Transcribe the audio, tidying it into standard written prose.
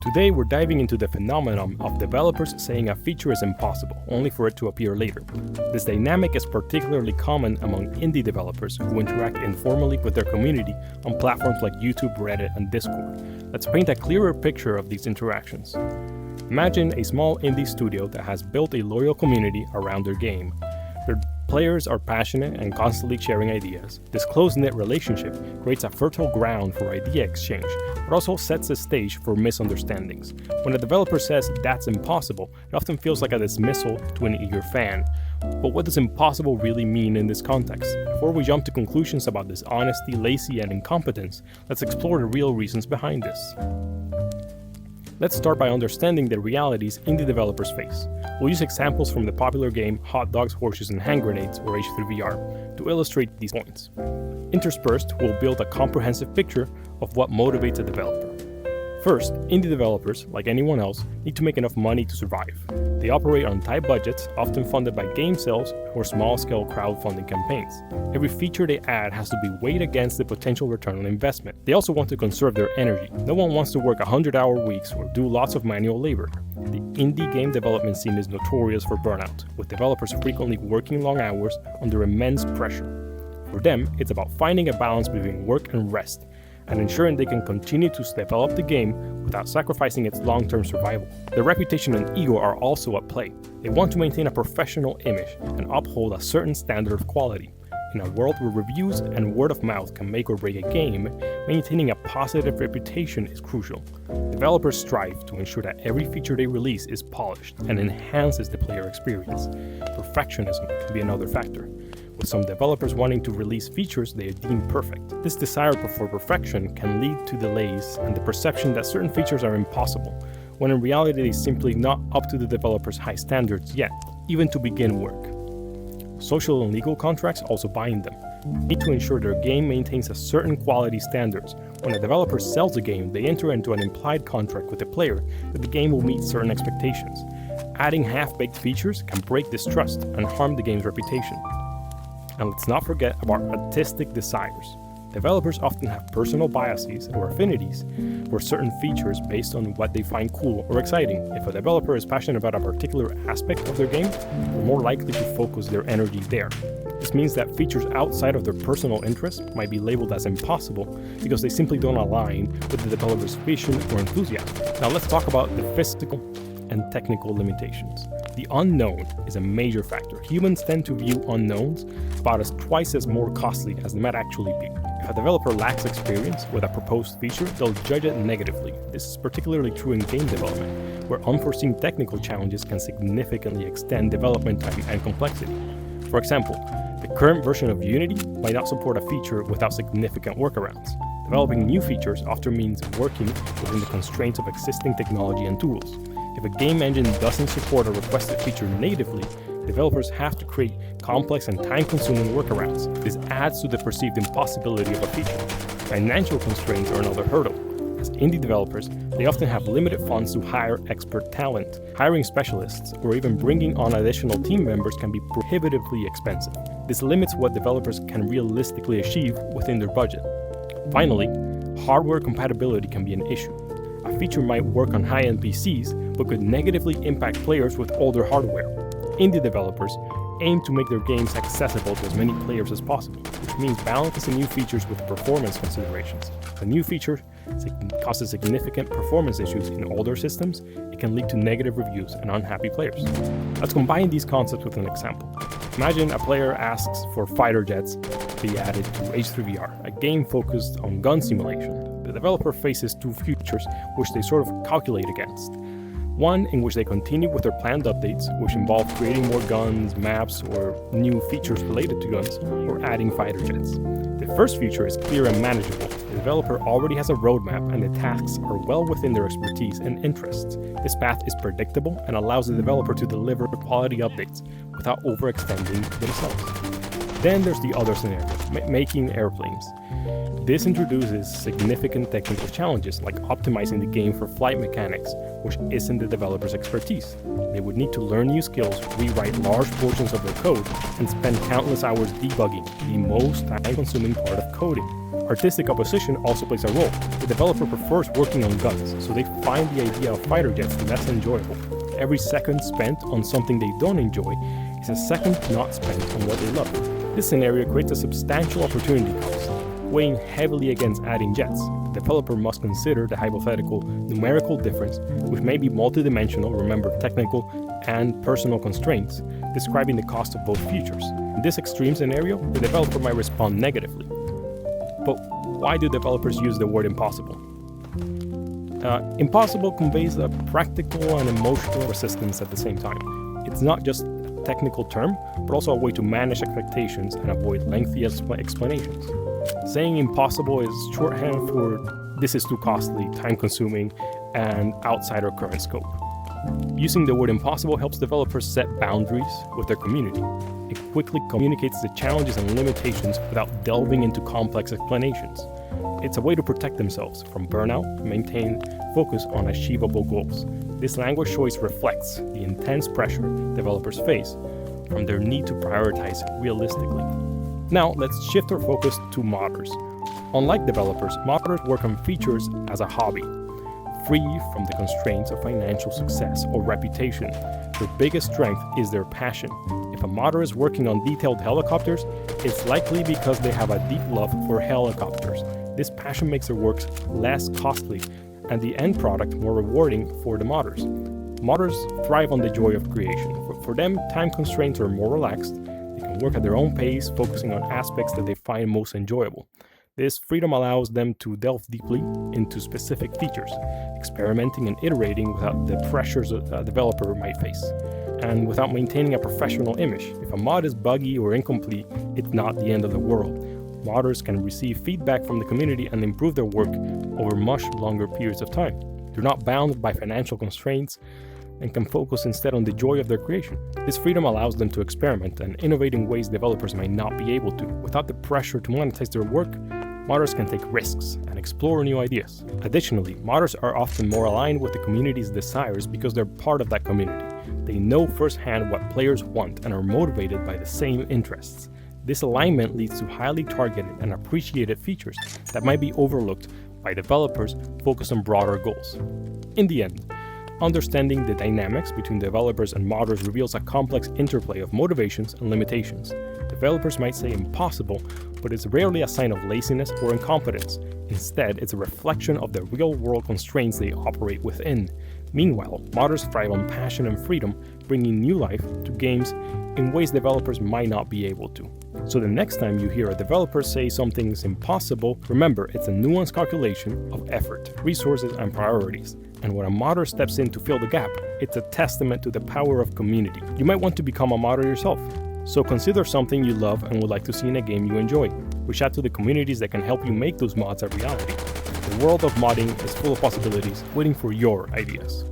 Today we're diving into the phenomenon of developers saying a feature is impossible, only for it to appear later. This dynamic is particularly common among indie developers who interact informally with their community on platforms like YouTube, Reddit, and Discord. Let's paint a clearer picture of these interactions. Imagine a small indie studio that has built a loyal community around their game. Their players are passionate and constantly sharing ideas. This close-knit relationship creates a fertile ground for idea exchange, but also sets the stage for misunderstandings. When a developer says that's impossible, it often feels like a dismissal to an eager fan. But what does impossible really mean in this context? Before we jump to conclusions about dishonesty, lazy, and incompetence, let's explore the real reasons behind this. Let's start by understanding the realities indie developers face. We'll use examples from the popular game Hot Dogs, Horseshoes, and Hand Grenades, or H3VR, to illustrate these points. Interspersed, we'll build a comprehensive picture of what motivates a developer. First, indie developers, like anyone else, need to make enough money to survive. They operate on tight budgets, often funded by game sales or small-scale crowdfunding campaigns. Every feature they add has to be weighed against the potential return on investment. They also want to conserve their energy. No one wants to work 100-hour weeks or do lots of manual labor. The indie game development scene is notorious for burnout, with developers frequently working long hours under immense pressure. For them, it's about finding a balance between work and rest, and ensuring they can continue to develop the game without sacrificing its long-term survival. Their reputation and ego are also at play. They want to maintain a professional image and uphold a certain standard of quality. In a world where reviews and word of mouth can make or break a game, maintaining a positive reputation is crucial. Developers strive to ensure that every feature they release is polished and enhances the player experience. Perfectionism can be another factor, with some developers wanting to release features they deem perfect. This desire for perfection can lead to delays and the perception that certain features are impossible, when in reality they're simply not up to the developer's high standards yet, even to begin work. Social and legal contracts also bind them. They need to ensure their game maintains a certain quality standards. When a developer sells a game, they enter into an implied contract with the player that the game will meet certain expectations. Adding half-baked features can break this trust and harm the game's reputation. And let's not forget about artistic desires. Developers often have personal biases or affinities for certain features based on what they find cool or exciting. If a developer is passionate about a particular aspect of their game, they're more likely to focus their energy there. This means that features outside of their personal interests might be labeled as impossible because they simply don't align with the developer's vision or enthusiasm. Now let's talk about the physical and technical limitations. The unknown is a major factor. Humans tend to view unknowns about as twice as more costly as they might actually be. If a developer lacks experience with a proposed feature, they'll judge it negatively. This is particularly true in game development, where unforeseen technical challenges can significantly extend development time and complexity. For example, the current version of Unity might not support a feature without significant workarounds. Developing new features often means working within the constraints of existing technology and tools. If a game engine doesn't support a requested feature natively, developers have to create complex and time-consuming workarounds. This adds to the perceived impossibility of a feature. Financial constraints are another hurdle. As indie developers, they often have limited funds to hire expert talent. Hiring specialists or even bringing on additional team members can be prohibitively expensive. This limits what developers can realistically achieve within their budget. Finally, hardware compatibility can be an issue. A feature might work on high-end PCs, but could negatively impact players with older hardware. Indie developers aim to make their games accessible to as many players as possible, which means balancing new features with performance considerations. If a new feature causes significant performance issues in older systems, it can lead to negative reviews and unhappy players. Let's combine these concepts with an example. Imagine a player asks for fighter jets to be added to H3VR, a game focused on gun simulation. The developer faces two futures which they sort of calculate against. One in which they continue with their planned updates, which involve creating more guns, maps, or new features related to guns, or adding fighter jets. The first future is clear and manageable. The developer already has a roadmap and the tasks are well within their expertise and interests. This path is predictable and allows the developer to deliver quality updates without overextending themselves. Then there's the other scenario, making airplanes. This introduces significant technical challenges like optimizing the game for flight mechanics, which isn't the developer's expertise. They would need to learn new skills, rewrite large portions of their code, and spend countless hours debugging, the most time-consuming part of coding. Artistic opposition also plays a role. The developer prefers working on guns, so they find the idea of fighter jets less enjoyable. Every second spent on something they don't enjoy is a second not spent on what they love. This scenario creates a substantial opportunity cost, weighing heavily against adding jets. The developer must consider the hypothetical numerical difference, which may be multidimensional, remember technical and personal constraints, describing the cost of both features. In this extreme scenario, the developer might respond negatively. But why do developers use the word impossible? Impossible conveys a practical and emotional resistance at the same time. It's not just a technical term, but also a way to manage expectations and avoid lengthy explanations. Saying impossible is shorthand for this is too costly, time-consuming, and outside our current scope. Using the word impossible helps developers set boundaries with their community. It quickly communicates the challenges and limitations without delving into complex explanations. It's a way to protect themselves from burnout and maintain focus on achievable goals. This language choice reflects the intense pressure developers face from their need to prioritize realistically. Now, let's shift our focus to modders. Unlike developers, modders work on features as a hobby, free from the constraints of financial success or reputation. Their biggest strength is their passion. If a modder is working on detailed helicopters, it's likely because they have a deep love for helicopters. This passion makes their works less costly and the end product more rewarding for the modders. Modders thrive on the joy of creation. For them, time constraints are more relaxed. They can work at their own pace, focusing on aspects that they find most enjoyable. This freedom allows them to delve deeply into specific features, experimenting and iterating without the pressures a developer might face, and without maintaining a professional image. If a mod is buggy or incomplete, it's not the end of the world. Modders can receive feedback from the community and improve their work over much longer periods of time. They're not bound by financial constraints and can focus instead on the joy of their creation. This freedom allows them to experiment and innovate in ways developers might not be able to. Without the pressure to monetize their work, modders can take risks and explore new ideas. Additionally, modders are often more aligned with the community's desires because they're part of that community. They know firsthand what players want and are motivated by the same interests. This alignment leads to highly targeted and appreciated features that might be overlooked by developers focused on broader goals. In the end, understanding the dynamics between developers and modders reveals a complex interplay of motivations and limitations. Developers might say impossible, but it's rarely a sign of laziness or incompetence. Instead, it's a reflection of the real-world constraints they operate within. Meanwhile, modders thrive on passion and freedom, bringing new life to games in ways developers might not be able to. So the next time you hear a developer say something's impossible, remember it's a nuanced calculation of effort, resources, and priorities. And when a modder steps in to fill the gap, it's a testament to the power of community. You might want to become a modder yourself. So consider something you love and would like to see in a game you enjoy. Reach out to the communities that can help you make those mods a reality. The world of modding is full of possibilities waiting for your ideas.